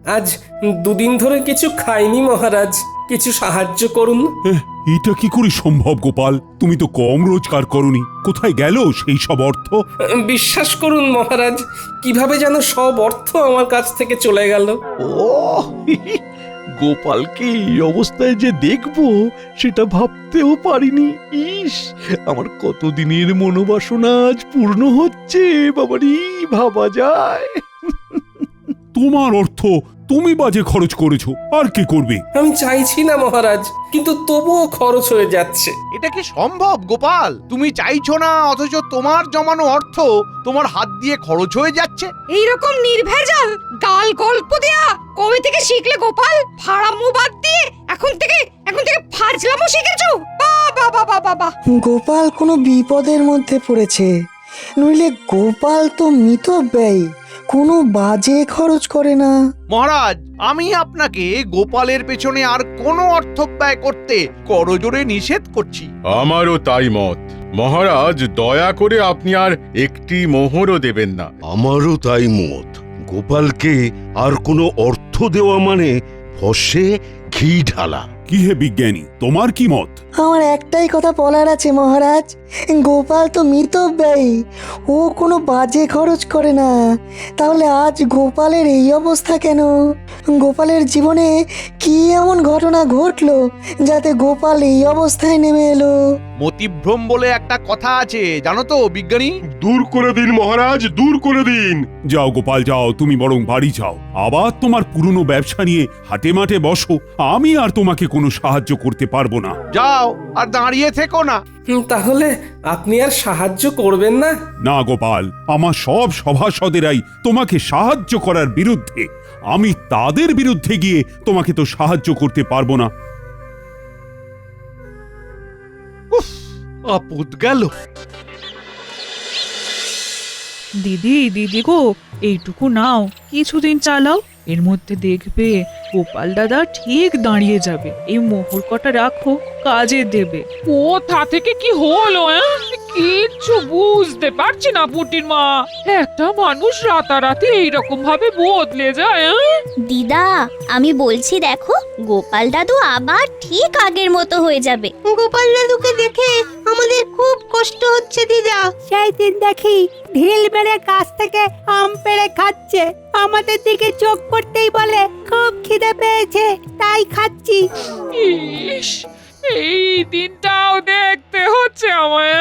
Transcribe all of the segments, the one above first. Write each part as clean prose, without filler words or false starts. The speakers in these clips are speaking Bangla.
আজ দুদিন ধরে কিছু খাইনি মহারাজ, কিছু সাহায্য করুন। এটা কি করে সম্ভব গোপাল? তুমি তো কম রোজগার করনি, কোথায় গেল সেই সব অর্থ? বিশ্বাস করুন মহারাজ, কিভাবে যেন সব অর্থ আমার কাছ থেকে চলে গেল। ও গোপালকে এই অবস্থায় যে দেখবো সেটা ভাবতেও পারিনি। ইস, আমার কতদিনের মনোবাসনা আজ পূর্ণ হচ্ছে। বাবারি, ভাবা যায়? তোমার অর্থ তুমি বাজে খরচ করেছো, আর কে করবে? আমি চাইছি না মহারাজ, কিন্তু তবুও খরচ হয়ে যাচ্ছে। এটা কি সম্ভব গোপাল? তুমি চাইছো না অথচ তোমার জমানো অর্থ তোমার হাত দিয়ে খরচ হয়ে যাচ্ছে। এইরকম নির্ভেজাল গাল গল্প দেয়া কবে থেকে শিখলে গোপাল? ফাড়ামো বাদ দিয়ে এখন থেকে ফাজলামো শিখেছো? বাবা বাবা বাবা! গোপাল কোনো বিপদের মধ্যে পড়েছে, নইলে গোপাল তো মিতব্যয়ী, কোনো বাজে খরচ করে না। মহারাজ, আমি আপনাকে গোপালের পেছনে আর কোনো অর্থ ব্যয় করতে করজোরে নিষেধ করছি। আমারও তাই মত। মহারাজ, দয়া করে আপনি আর একটি মোহরও দেবেন না। আমারও তাই মত। গোপালকে আর কোনো অর্থ দেওয়া মানে ফসে ঘি ঢালা। কি হে বিজ্ঞানী, তোমার কি মত? আমার একটাই কথা বলার আছে মহারাজ, গোপাল তো মিতব্যয়ী, ও কোনো বাজে খরচ করে না। তাহলে আজ গোপালের এই অবস্থা কেন? গোপালের জীবনে কি এমন ঘটনা ঘটলো যাতে গোপাল এই অবস্থায় নেমে এলো? মতিভ্রম বলে একটা কথা আছে, জানো তো বিজ্ঞানী? দূর করে দিন মহারাজ, দূর করে দিন। যাও গোপাল যাও, তুমি বরং বাড়ি যাও, আবার তোমার পুরনো ব্যবসা নিয়ে হাটে মাঠে বসো। আমি আর তোমাকে কোনো সাহায্য করতে পারবো না। যাও, আর দাঁড়িয়ে থেকো না। তাহলে আপনি আর সাহায্য করবেন না? না গোপাল, আমার সব সভাসদেরাই তোমাকে সাহায্য করার বিরুদ্ধে। আমি তাদের বিরুদ্ধে গিয়ে তোমাকে তো সাহায্য করতে পারবো না। আপদ গেল। দিদি দিদি গো, এইটুকু নাও, কিছুদিন চালাও, এর মধ্যে দেখবে গোপাল দাদা ঠিক দাঁড়িয়ে যাবে। এই মোহর কটা রাখো, কাজে দেবে। কোথা থেকে কি হলো? কিচ্ছু বুঝতে পারছি না পুটির মা। একটা মানুষ রাতারাতি এইরকম ভাবে বদলে যায়। দিদা, আমি বলছি দেখো, গোপাল দাদু আবার ঠিক আগের মতো হয়ে যাবে। গোপাল দাদুকে দেখে আমাদের খুব কষ্ট হচ্ছে দিদা। সেই দিন দেখি ঢিল মেরে গাছ থেকে আম পেড়ে খাচ্ছে, আমাদের দিকে চোখ করতেই বলে খুব খিদে পেয়েছে তাই খাচ্ছি। ইস, এই দিনটাও দেখতে হচ্ছে আমায়।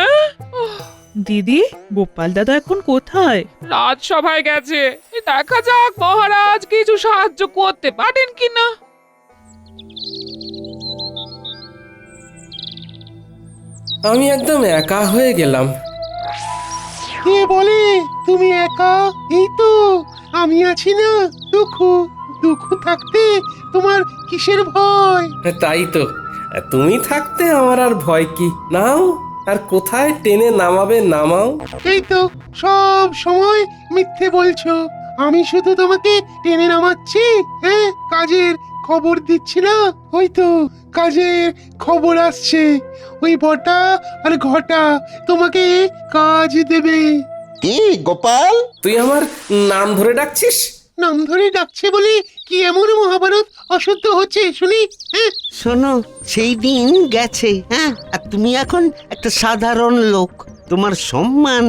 দিদি, গোপাল দাদা এখন কোথায়? রাজসভায় গেছে, দেখা যাক মহারাজ কিছু সাহায্য করতে পারেন কিনা। আমি একদম একা হয়ে গেলাম। কে বলে তুমি একা? এই তো আমি আছি না। দুঃখ থাকতে তোমার কিসের ভয়? তাই তো, তুমি থাকতে আমার আর ভয় কি? নাও, আর কোথায় টেনে নামাবে নামাও। এই তো সব সময় মিথ্যে বলছো। আমি শুধু তোমাকে টেনে নামাচ্ছি, হ্যাঁ, কাজের খবর দিচ্ছি না। ওই তো কাজের খবর আসছে, ওই বটা আর ঘটা তোমাকে কাজ দেবে। কি গোপাল, তুই আমার নাম ধরে ডাকছিস? নাম ধরে ডাকছে বলে কি এমন মহাভারত অশুদ্ধ হচ্ছে শুনি? হ্যাঁ, শোনো, সেই দিন গেছে, হ্যাঁ, আর তুমি এখন একটা সাধারণ লোক। তোমার সম্মান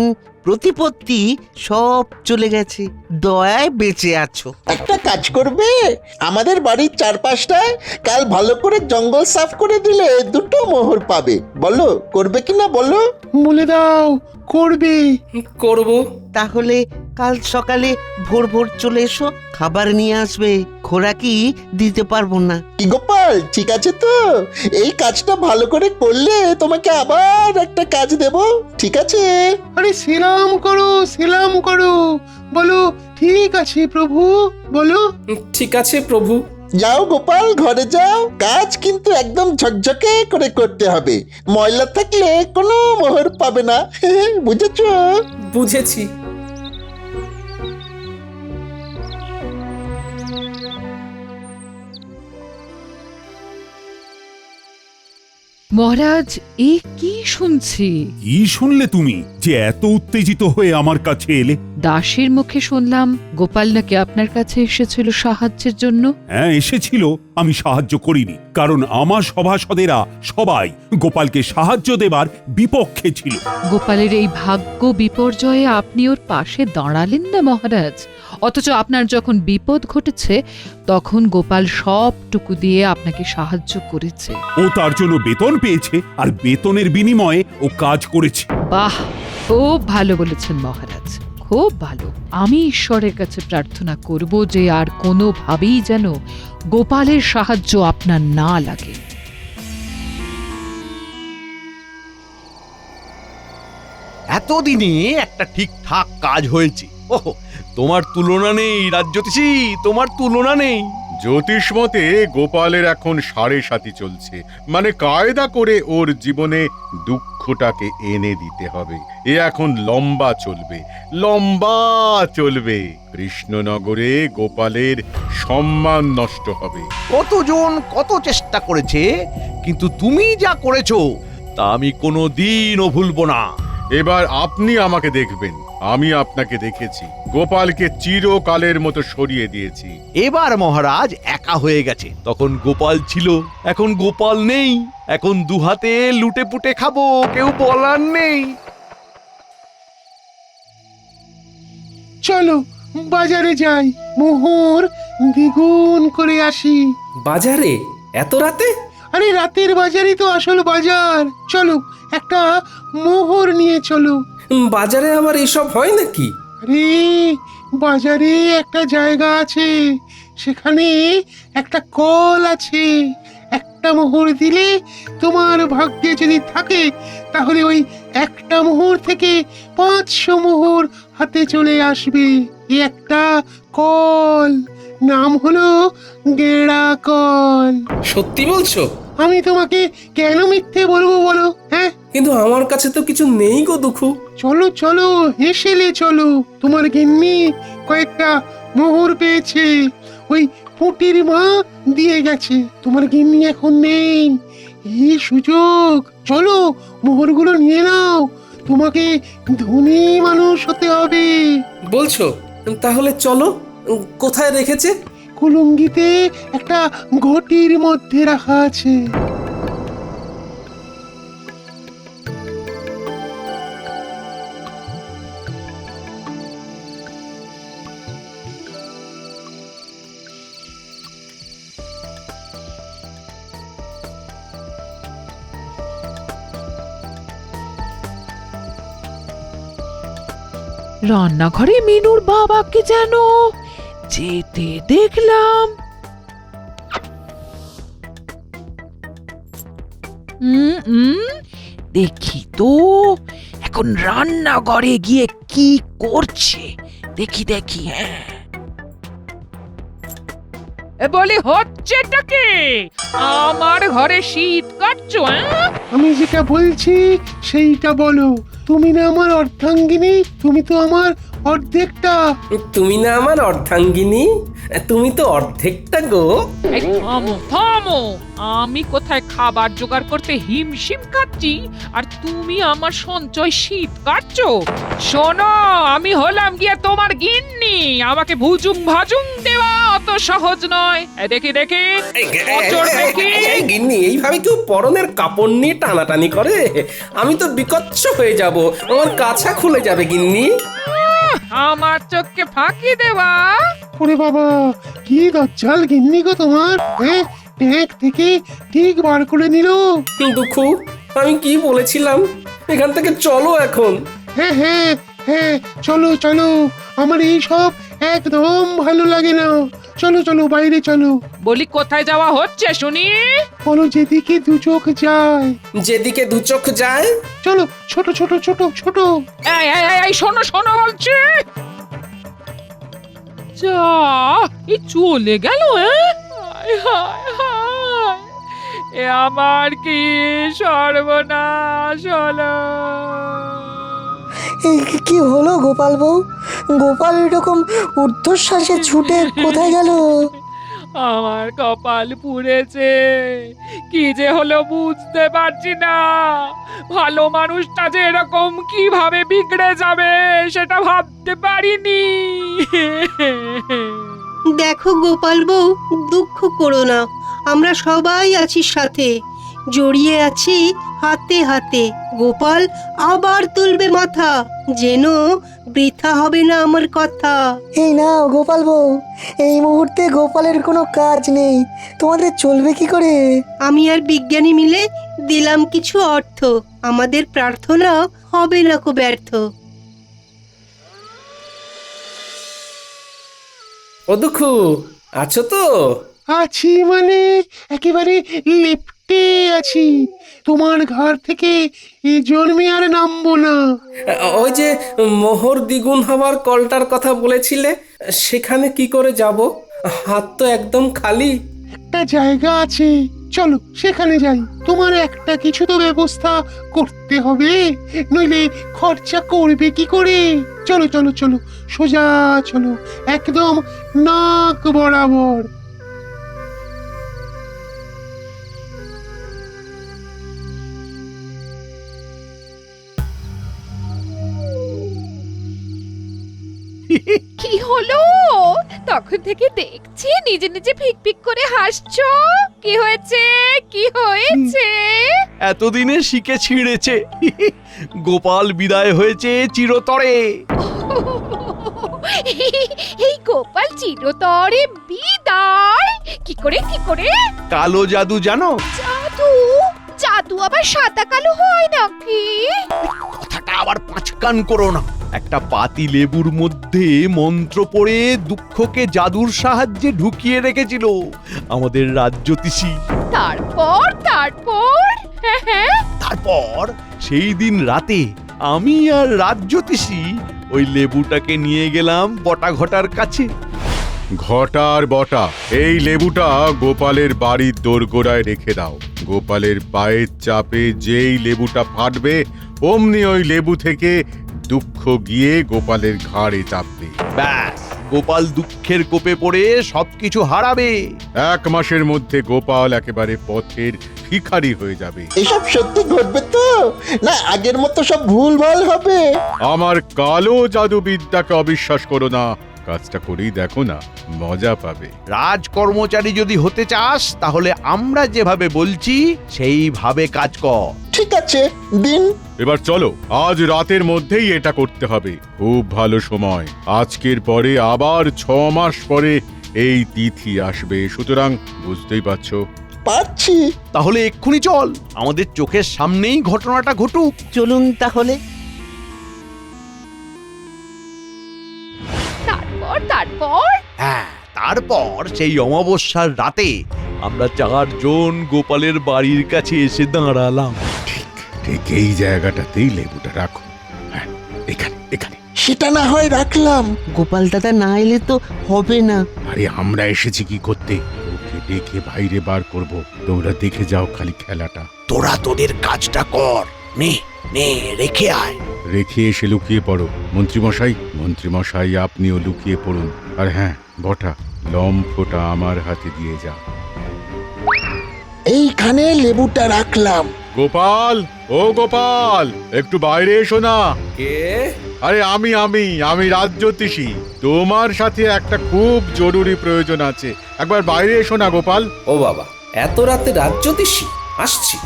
প্রতিপত্তি সব চলে গেছে, দয়ায় বেঁচে আছো। একটা কাজ করবে, আমাদের বাড়ির চারপাশটায় কাল ভালো করে জঙ্গল সাফ করে দিলে দুটো মোহর পাবে। বলো করবে কিনা বলো? বলে দাও করবে। করব। তাহলে কাল সকালে ভোর ভোর চলে এসো, খাবার নিয়ে আসবে, খোরাকি দিতে পারবো না। কি গোপাল, ঠিক আছে তো? এই কাজটা ভালো করে করলে তোমাকে আবার একটা কাজ দেব, ঠিক আছে? আরে সেলাম করো, সেলাম করো, বলো ঠিক আছে প্রভু, বলো ঠিক আছে প্রভু। যাও গোপাল, ঘরে যাও। কাজ কিন্তু একদম ঝকঝকে করে করতে হবে, ময়লা থাকলে কোনো মোহর পাবে না। বুঝেছো? বুঝেছি। মহারাজ এ কি শুনছি? কি শুনলে তুমি যে এত উত্তেজিত হয়ে আমার কাছে এলে? দাসীর মুখে শুনলাম গোপাল নাকি আপনার কাছে এসেছিল সাহায্যের জন্য। হ্যাঁ এসেছিল, আমি সাহায্য করিনি, কারণ আমার সভাসদেরা সবাই গোপালকে সাহায্য দেবার বিপক্ষে ছিল। গোপালের এই ভাগ্য বিপর্যয়ে আপনি ওর পাশে দাঁড়ালেন না মহারাজ, অথচ আপনার যখন বিপদ ঘটেছে তখন গোপাল সবটুকু দিয়ে আপনাকে সাহায্য করেছে। ও তার জন্য বেতন পেয়েছে, আর বেতনের বিনিময়ে ও কাজ করেছে। বাহ, খুব ভালো বলেছেন মহারাজ, খুব ভালো। আমি ঈশ্বরের কাছে প্রার্থনা করব যে আর কোনোভাবেই যেন গোপালের সাহায্য আপনার না লাগে। এতদিনে একটা ঠিকঠাক কাজ হয়েছে। ওহ, তোমার তুলনা নেই রাজ্যতীষী, তোমার তুলনা নেই। জ্যোতিষ মতে গোপালের এখন 7.5 চলছে, মানে কায়দা করে ওর জীবনে দুঃখটাকে এনে দিতে হবে। এ এখন লম্বা চলবে, লম্বা চলবে। কৃষ্ণনগরে গোপালের সম্মান নষ্ট হবে। কতজন কত চেষ্টা করেছে, কিন্তু তুমি যা করেছো তা আমি কোনোদিনও ভুলবো না। এবার আপনি আমাকে দেখবেন, আমি আপনাকে দেখেছি। গোপালকে চিরকালের মতো সরিয়ে দিয়েছি। এবার মহারাজ একা হয়ে গেছে, তখন গোপাল ছিল, এখন গোপাল নেই। এখন দুহাতে লুটে পুটে খাবো, কেউ বলার নেই। চলো বাজারে যাই, মোহর দ্বিগুণ করে আসি। বাজারে এত রাতে? আরে রাতের বাজারই তো আসল বাজার। চলো একটা মোহর নিয়ে চলো। বাজারে আবার এসব হয় নাকি? আরে বাজারে একটা জায়গা আছে, সেখানে একটা কল আছে। একটা মোহর দিলে তোমার ভাগ্যে যদি থাকে তাহলে ওই একটা মোহর থেকে 500 মোহর হাতে চলে আসবে। এই একটা কল, নাম হলো গেড়া কল। সত্যি বলছো? আমি তোমাকে কেন মিথ্যে বলবো বলো? হ্যাঁ, কিন্তু আমার কাছে তো কিছু নেই গো দুঃখু। চলো চলো হেসেলে চলো। তোমার গিন্নি কয়েকটা মোহর পেয়েছে, ওই পুটির মা দিয়ে গেছে। তোমার গিন্নি এখন নেই, এই সুযোগ। চলো মোহরগুলো নিয়ে নাও, তোমাকে ধনী মানুষ হতে হবে। বলছো? তাহলে চলো। কোথায় রেখেছে? কুলুঙ্গিতে একটা ঘটির মধ্যে রাখা আছে। রান্নাঘরে মিনুর বাবাকে যেন যেতে দেখলাম। দেখি তো এখন রান্নাঘরে গিয়ে কি করছে। দেখি দেখি। হ্যাঁ, বলি হচ্ছেটা কি? আমার ঘরে শীত কাটছো? আমি যেটা বলছি সেইটা বলো। তুমি না আমার অর্ধাঙ্গিনী, তুমি তো আমার অর্ধেকটা। তুমি না আমার অর্ধাঙ্গিনী, তুমি তো অর্ধেকটা গো। এই থামো থামো, আমি কোথায় খাবার জোগাড় করতে হিমশিম খাচ্ছি আর তুমি আমার সঞ্চয় শীত কাটছো? শোনো, আমি হলাম গিয়ে তোমার গিন্নি, আমাকে ভুজুং ভাজুং দেওয়া অত সহজ নয়। দেখি দেখি গিন্নি, এইভাবে কেউ পরনের কাপড় নিয়ে টানাটানি করে? আমি তো বিকচ্ছ হয়ে যাব, আমার কাছা খুলে যাবে গিন্নি। আমার চোখকে ফাঁকি দেওয়া? ওরে বাবা, কি দজ্জাল গিন্নি গো তোমার। হ্যাঁ, ট্যাঙ্ক থেকে ঠিক বার করে নিল। দুঃখু, আমি কি বলেছিলাম? এখান থেকে চলো এখন। হ্যাঁ হ্যাঁ হ্যাঁ, চলো চলো। আমার এই সব একদম ভালো লাগে না। চলো চলো বাইরে চলো। বলি কোথায় যাওয়া হচ্ছে শুনি? বলো যেদিকে দু চোখ যায়। যেদিকে দু চোখ যায়? চলো, ছোট ছোট ছোট ছোট। এই শোনো শোনো বলছি। যা, এই চলে গেল। এ আমার কি সর্বনাশ হলো। কি হলো গোপাল বউ? গোপাল এরকম ঊর্ধ্বশ্বাসে ছুটে কোথায় গেল? আমার কপাল পুড়েছে, কি যে হলো বুঝতে পারছি না। ভালো মানুষটা যে এরকম কিভাবে বিগড়ে যাবে সেটা ভাবতে পারিনি। দেখো গোপাল বউ, দুঃখ করো না, আমরা সবাই আছি সাথে, জড়িয়ে আছি হাতে হাতে। গোপাল আবার তুলবে মাথা, যেন বৃথা হবে না আমার কথা। এই নাও গোপাল বউ, এই মুহূর্তে গোপালের কোনো কাজ নেই, তোমাদের চলবে কি করে? আমি আর বিজ্ঞানী মিলে দিলাম কিছু অর্থ, আমাদের প্রার্থনা হবে না কো ব্যর্থ। ও দুঃখু, আছো তো? আছি মানে একেবারে লেপ্টে আছি, তোমার ঘর থেকে এই জন্মে আর নামবো না। ওই যে মোহর দ্বিগুণ হওয়ার কলটার কথা বলেছিলে, সেখানে কি করে যাব? হাত তো একদম খালি। একটা জায়গা আছে, চলো সেখানে যাই। তোমার একটা কিছু তো ব্যবস্থা করতে হবে, নইলে খরচা করবে কি করে? চলো চলো চলো, সোজা চলো, একদম নাক বরাবর। কি হলো? তখন থেকে দেখছি নিজে নিজে ফিক ফিক করে হাসছো। কি হয়েছে? কি হয়েছে? এতদিনে শিখে ছিঁড়েছে। গোপাল বিদায় হয়েছে চিরতরে। এই গোপাল চিরতরে বিদায়? কি করে কি করে? কালো জাদু জানো? জাদু? জাদু আবার সাদা কালো হয় নাকি? কথাটা আবার পাঁচকান করো না। একটা পাতি লেবুর মধ্যে মন্ত্র পড়ে দুঃখকে জাদুর সাহায্যে ঢুকিয়ে রেখেছিল আমাদের রাজ্যতীষী। তারপর তারপর তারপর সেই দিন রাতে আমি আর রাজ্যতীষী ওই লেবুটাকে নিয়ে গেলাম বটা ঘটার কাছে। ঘটার বটা, এই লেবুটা গোপালের বাড়ির দোরগোড়ায় রেখে দাও। গোপালের পায়ের চাপে যেই লেবুটা ফাটবে, অমনি ওই লেবু থেকে দুঃখ গিয়ে গোপালের ঘাড়ে চাপবে। ব্যাস, গোপাল দুঃখের কোপে পড়ে সবকিছু হারাবে। 1 মাসের মধ্যে গোপাল একেবারে পথের ভিখারি হয়ে যাবে। এসব সত্যি ঘটবে তো, না আগের মতো সব ভুলভাল হবে? আমার কালো জাদুবিদ্যাকে অবিশ্বাস করো না, কাজটা করেই দেখো না, মজা পাবে। রাজকর্মচারী যদি হতে চাস তাহলে আমরা যেভাবে বলছি সেইভাবে কাজ কর। ঠিক আছে, দিন। এবার চলো, আজ রাতের মধ্যেই এটা করতে হবে। খুব ভালো সময়, আজকের পরে আবার 6 মাস পরে এই তিথি আসবে, সুতরাং বুঝতেই পারছো। পাচ্ছি। তাহলে এক্ষুনি চল, আমাদের চোখের সামনেই ঘটনাটা ঘটুক। চলুন তাহলে। তারপর হ্যাঁ, তারপর সেই অমাবস্যার রাতে আমরা 4 জন গোপালের বাড়ির কাছে এসে দাঁড়ালাম। ঠিক এই জায়গাটাতেই লেবুটা রাখো। হ্যাঁ, এখানে এখানে। সেটা না হয় রাখলাম। গোপাল দাদা না এলে তো হবে না। আরে আমরা এসেছি কি করতে? ওকে ডেকে বাইরে বার করব, তোমরা দেখে যাও খালি খেলাটা। তোরা তোদের কাজটা কর, নে নে রেখে আয়। রেখে এসে লুকিয়ে পড়ো। মন্ত্রীমশাই আপনিও লুকিয়ে পড়ুন। আর হ্যাঁ বটা, লম্ফটা আমার হাতে দিয়ে যা। এইখানে লেবুটা রাখলাম। গোপাল, ও গোপাল, একটু বাইরে এসো না। কে? আরে আমি রাজ্যতীষী। তোমার সাথে একটা খুব জরুরি প্রয়োজন আছে, একবার বাইরে এসো না গোপাল। ও বাবা, এত রাতে রাজ্যতীষী? আসছি।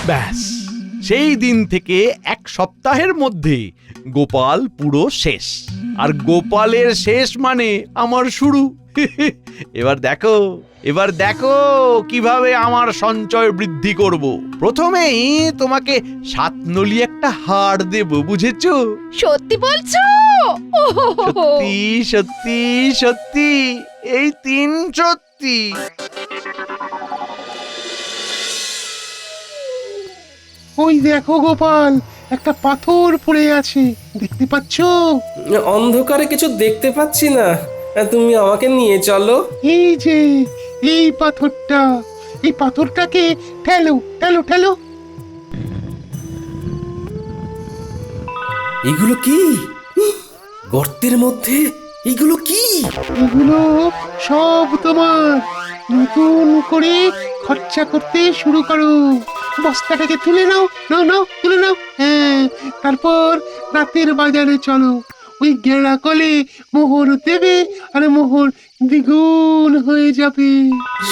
ব্যাস, সেই দিন থেকে 1 সপ্তাহের মধ্যে গোপাল পুরো শেষ। আর গোপালের শেষ মানে আমার শুরু। এবার দেখো কিভাবে আমার সঞ্চয় বৃদ্ধি করব। প্রথমেই তোমাকে 7 নলি একটা হার দেব, বুঝেছো? সত্যি বলছো? সত্যি সত্যি সত্যি, এই 3 সত্যি। ওই দেখো গোপাল, একটা পাথর পড়ে আছে, দেখতে পাচ্ছো? অন্ধকারে কিছু দেখতে পাচ্ছি না, তুমি আমাকে নিয়ে চলো। এই যে এই পাথরটা, এই পাথরটাকে ঠেলো ঠেলো ঠেলো। এগুলো কি? গর্তের মধ্যে এগুলো কি? এগুলো সব তোমার। নতুন করে খরচা করতে শুরু করো। বস্তাটাকে তুলে নাও, নাও নাও, তুলে নাও। হ্যাঁ, তারপর রাতের বাজারে চলো। ওই গেঁড়া কলে মোহর দেবে, আর মোহর দ্বিগুণ হয়ে যাবে।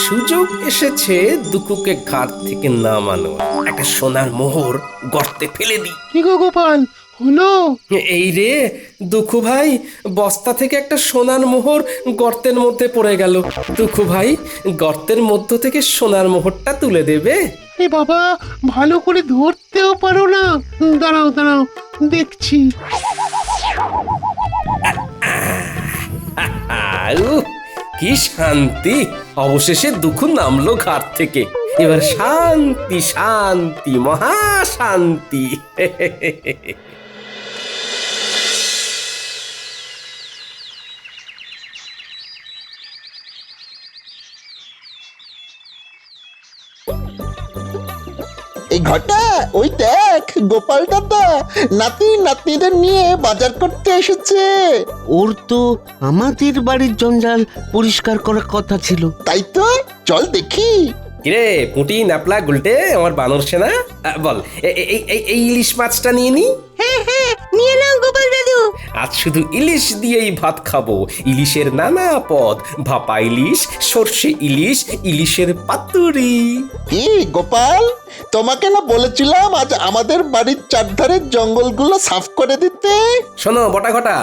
সুযোগ এসেছে দুকুকে ঘাট থেকে নামানো। একটা সোনার মোহর গর্তে ফেলে দিই। কি গো গোপাল, হলো? এই রে দুঃখু ভাই, বস্তা থেকে একটা সোনার মোহর গর্তের মধ্যে পড়ে গেল। দুঃখু ভাই, গর্তের মধ্য থেকে সোনার মোহরটা তুলে দেবে? এ বাবা, ভালো করে ধরতেও পারো না। দাঁড়াও দাঁড়াও, দেখছি। উহ, কি শান্তি! অবশেষে দুঃখ নামলো ঘাট থেকে। এবার শান্তি শান্তি, মহা শান্তি। এই ঘটা, ওই দেখ গোপাল দাদা নাতি নাতনিদের নিয়ে বাজার করতে এসেছে। ওর তো আমাদের বাড়ির জঞ্জাল পরিষ্কার করার কথা ছিল। তাই তো, চল দেখি। কিরে পুঁটি, ন্যাপলা, গুলটে, আমার বানর সেনা, বল এই ইলিশ মাছটা নিয়ে নি। হ্যাঁ হ্যাঁ, নিয়ে নাও গোপাল দাদু। আজ শুধু ইলিশ দিয়েই ভাত খাবো। ইলিশের নানা পদ, ভাপা ইলিশ, সর্ষে ইলিশ, ইলিশের পাতুরি। কি গোপাল, তোমাকে না বলেছিলাম আজ আমাদের বাড়ির চারধারের জঙ্গলগুলো সাফ করে দিতে? শোনো বটা ঘটা,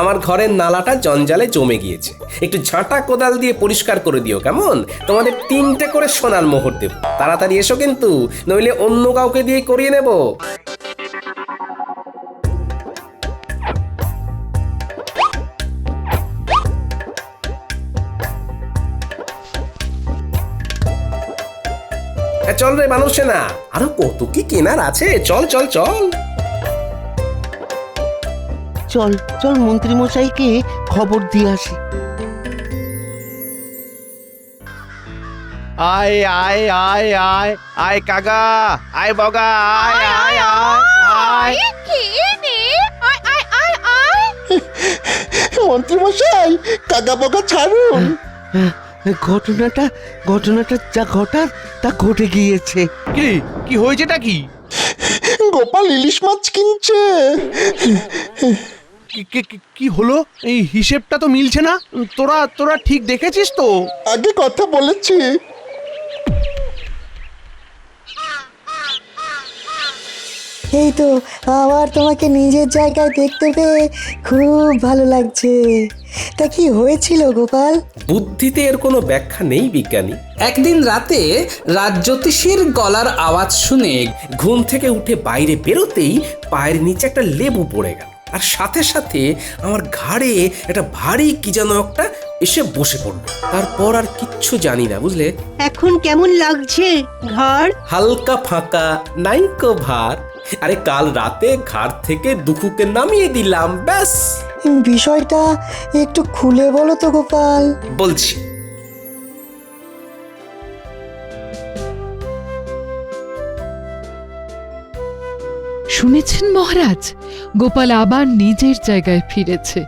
আমার ঘরের নালাটা জঞ্জালে জমে গিয়েছে। একটু ঝাঁটা কোদাল দিয়ে পরিষ্কার করে দিও, কেমন? তোমাদের 3টে করে সোনার মোহর দেব। তাড়াতাড়ি এসো কিন্তু, নইলে অন্য কাউকে দিয়ে করিয়ে নেব। চল রে মানুষ না, আরো কত কি কেনার আছে। চল চল চল চল চল মন্ত্রী মশাইকে খবর দিয়ে আসি। আয় আয় আয় আয় আয় কাকা, আয় বগা, আয় আয় আয় আয়। মন্ত্রী মশাই, কাকা বকা ছাড়ুন। ঘটনাটা যা ঘটার তা ঘটে গিয়েছে। কি হয়েছেটা কি? গোপাল ইলিশ মাছ কিনছে। কি হলো? এই হিসেবটা তো মিলছে না। তোরা ঠিক দেখেছিস তো? আগে কথা বলেছি। এই তো, আবার তোমাকে নিজের জায়গায় দেখতে পেয়ে খুব ভালো লাগছে। তা কি হয়েছিল গোপাল? বুদ্ধিতে এর কোনো ব্যাখ্যা নেই বিজ্ঞানী। একদিন রাতে রাজজ্যোতিষীর গলার আওয়াজ শুনে ঘুম থেকে উঠে বাইরে বেরোতেই পায়ের নিচে একটা লেবু পড়ে গেল, আর সাথে সাথে আমার ঘাড়ে একটা ভারী কি যেন একটা এসে বসে পড়ল। তারপর আর কিচ্ছু জানি না, বুঝলে? এখন কেমন লাগছে ঘাড়? হালকা ফাঁকা, নাইকো ভার। আরে কাল রাতে ঘাট থেকে দুঃখুকে নামিয়ে দিলাম, ব্যাস। বিষয়টা একটু খুলে বলো তো গোপাল। বলছি। শুনেছেন মহারাজ, গোপাল আবার নিজের জায়গায় ফিরেছে।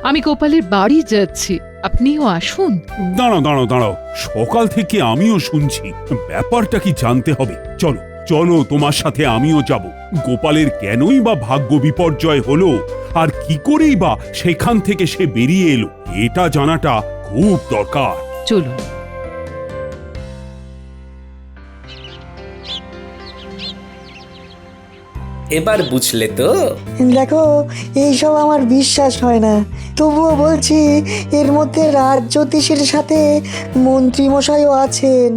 আমি গোপালের বাড়ি যাচ্ছি, আপনিও আসুন। দাঁড়াও দাঁড়াও দাঁড়াও, সকাল থেকে আমিও শুনছি। ব্যাপারটা কি জানতে হবে। চলো চলো, তোমার সাথে আমিও যাব। গোপালের কেনই বা ভাগ্য বিপর্যয় হলো, আর কি করেই বা সেখান থেকে সে বেরিয়ে এলো, এটা জানাটা খুব দরকার। চলুন। এবার বুঝলে তো? দেখো, এইসব আমার বিশ্বাস হয় না, তবুও বলছি এর মধ্যে রাজজ্যোতিষীর সাথে মন্ত্রী মশাইও আছেন।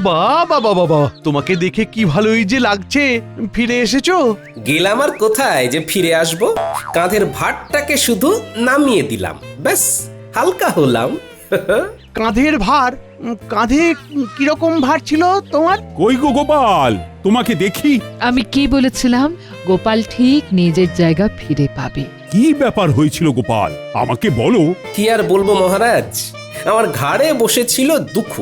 বাবা বাবা বাবা, তোমাকে দেখে কি ভালোই যে লাগছে। ফিরে এসেছো? গেলাম আর কোথায় যে ফিরে আসবো। কাঁধের ভারটাকে শুধু নামিয়ে দিলাম, ব্যাস, হালকা হলাম। কাঁধের ভার? কাঁধে কিরকম ভার ছিল তোমার? কই গো গোপাল, তোমাকে দেখি। আমি কি বলেছিলাম? গোপাল ঠিক নিজের জায়গা ফিরে পাবে। কি ব্যাপার হয়েছিল গোপাল, আমাকে বলো। কি আর বলবো মহারাজ, আমার ঘাড়ে বসেছিল দুঃখ।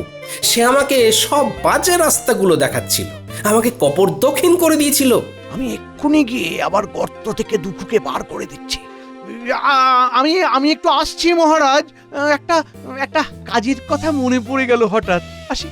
সে আমাকে সব বাজে রাস্তাগুলো দেখাচ্ছিল, আমাকে কপর দক্ষিণ করে দিয়েছিল। আমি এক্ষুনি গিয়ে আবার গর্ত থেকে দুঃখকে বার করে দিচ্ছি। আমি আমি একটু আসছি মহারাজ। একটা একটা কাজের কথা মনে পড়ে গেল হঠাৎ। আসি।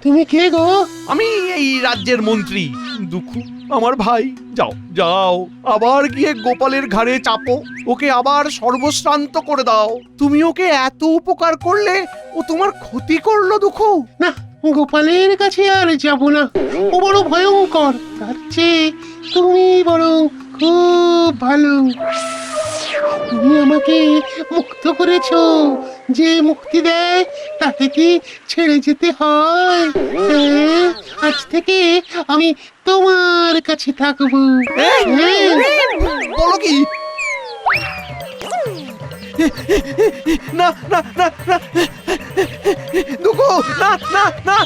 তুমি কে গো? আমি এই রাজ্যের মন্ত্রী দুঃখু, আমার ভাই। যাও যাও, আবার গিয়ে গোপালের ঘাড়ে চাপো, ওকে আবার সর্বশ্রান্ত করে দাও। তুমি ওকে এত উপকার করলে, ও তোমার ক্ষতি করলো দুঃখু। না, গোপালের কাছে আর যাব না, ও বড় ভয়ঙ্কর। তার চেয়ে তুমি বরং খুব ভালো। তুমি আমাকে মুক্ত করেছো, যে মুক্তি দেয় তাকে কি ছেড়ে যেতে হয়? হ্যাঁ, আজ থেকে আমি তোমার কাছে থাকবো। বলো কি? না না না না দুঃখু, না না না